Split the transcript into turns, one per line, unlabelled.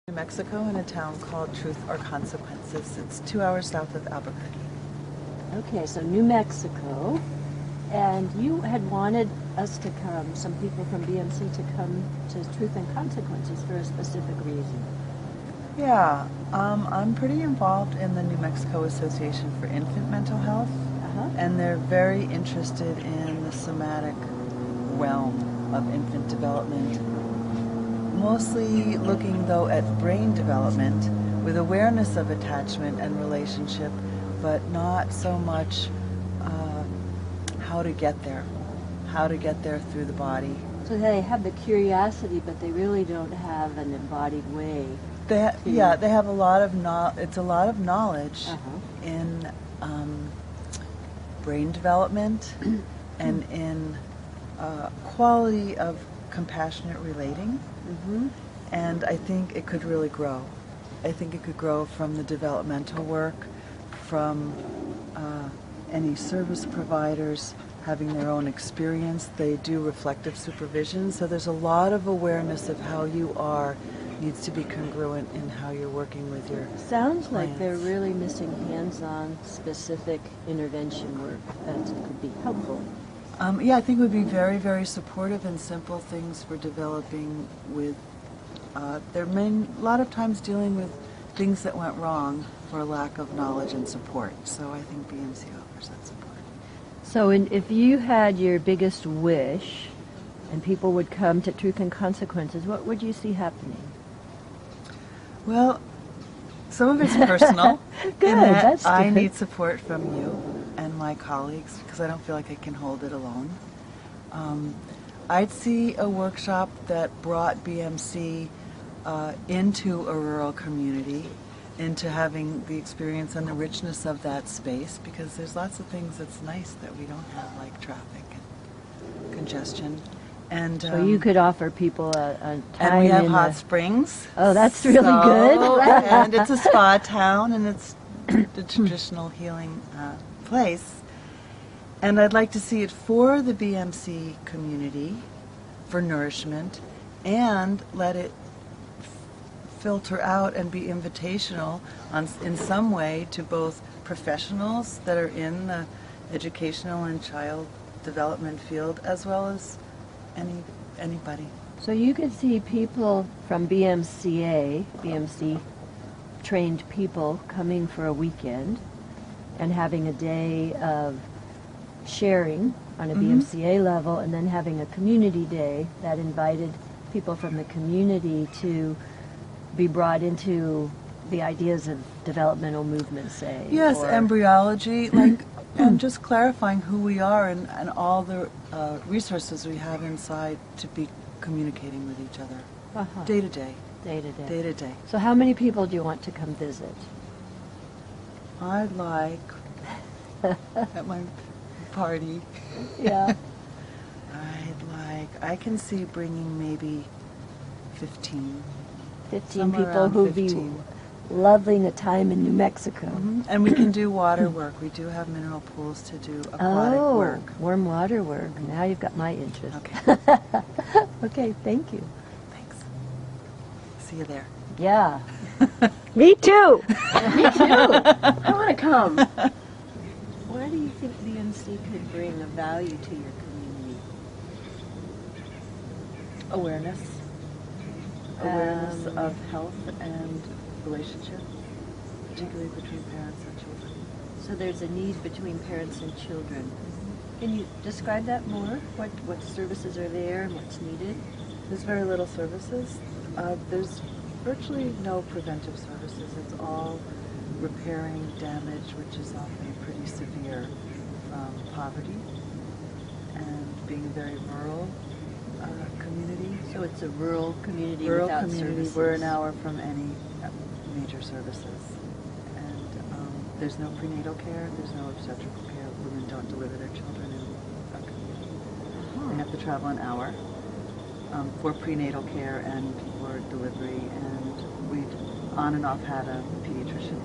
New Mexico, in a town called Truth or Consequences. It's 2 hours south of Albuquerque.
Okay, so New Mexico, and you had wanted us to come, some people from BMC to come to Truth and Consequences for a specific reason.
Yeah, I'm pretty involved in the New Mexico Association for Infant Mental Health, and they're very interested in the somatic realm of infant development. Mostly looking, though, at brain development with awareness of attachment and relationship, but not so much how to get there through the body.
So they have the curiosity, but they really don't have an embodied way.
They have a lot of it's a lot of knowledge in brain development and in quality of compassionate relating. And I think it could really grow. I think it could grow from the developmental work, from any service providers having their own experience. They do reflective supervision, so there's a lot of awareness of how you are needs to be congruent in how you're working with your
Sounds like
clients.
they're really missing hands-on specific intervention work that could be helpful.
Yeah, I think it would be very, very supportive in simple things for developing with, they're a lot of times dealing with things that went wrong for lack of knowledge and support. So I think BMC offers that support.
So if you had your biggest wish and people would come to Truth and Consequences, what would you see happening?
Well, some of it's personal.
Good,
in that
that's
I
good.
need support from you and my colleagues because I don't feel like I can hold it alone. I'd see a workshop that brought BMC into a rural community, into having the experience and the richness of that space, because there's lots of things that's nice that we don't have, like traffic and congestion. And
So you could offer people a time
and we have
in
hot
the-
springs.
Oh, that's really good.
And it's a spa town, and it's the traditional healing place. And I'd like to see it for the BMC community, for nourishment, and let it filter out and be invitational in some way to both professionals that are in the educational and child development field, as well as anybody.
So you could see people from BMCA, BMC trained people coming for a weekend and having a day of sharing on a BMCA level, and then having a community day that invited people from the community to be brought into the ideas of developmental movement, say.
Yes,
or
embryology, and just clarifying who we are and all the resources we have inside to be communicating with each other, day to day.
Day to day.
Day to day.
So how many people do you want to come visit?
I'd like, at my party,
Yeah.
I can see bringing maybe 15.
15
Somewhere
people
around
who'd
15.
be loving a time in New Mexico.
And we can do water work. We do have mineral pools to do aquatic work.
Warm water work. Now you've got my interest.
Okay,
Okay, thank you.
thanks. See you there.
Yeah. Me too. Me too. I want to come. Where do you think BMC could bring a value to your community?
Awareness. Awareness of health and relationship, particularly between parents and children.
So there's a need between parents and children. Can you describe that more? What services are there and what's needed?
There's very little services. There's virtually no preventive services. It's all repairing damage, which is often pretty severe from poverty and being a very rural community.
So it's a rural community
Rural
without
community.
services.
We're an hour from any major services. And there's no prenatal care, there's no obstetrical care. Women don't deliver their children in our community. They have to travel an hour for prenatal care and for delivery. And we've on and off had a pediatrician